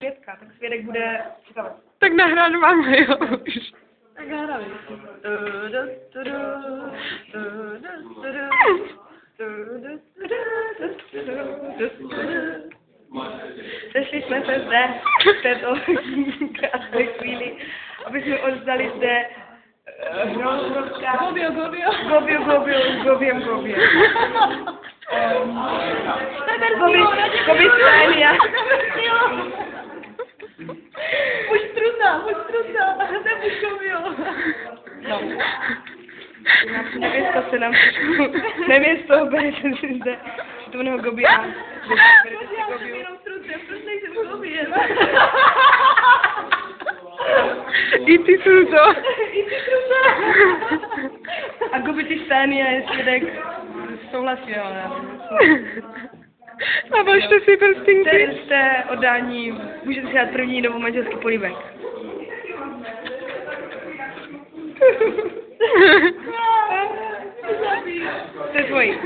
Svědka, tak svědek bude citovat. Tak nahrát máme, jo, už. Tak nahráme. Sešli jsme se zde v této krásné chvíli, aby jsme oddali zde Gobiem. Gobistania. Muž truta, nebuď Gobio. No. Nevěsto se nám trošku, nevěsto, berete si zde toho Gobia. Berete si Gobiu. Jenom truce, proč nejsem Gobiem? I ty truto. A Gobistania je svědek, souhlasí, ale a vašte si prstinky. jste oddání, můžete si dát první novou manželský políbek. To je tvojí.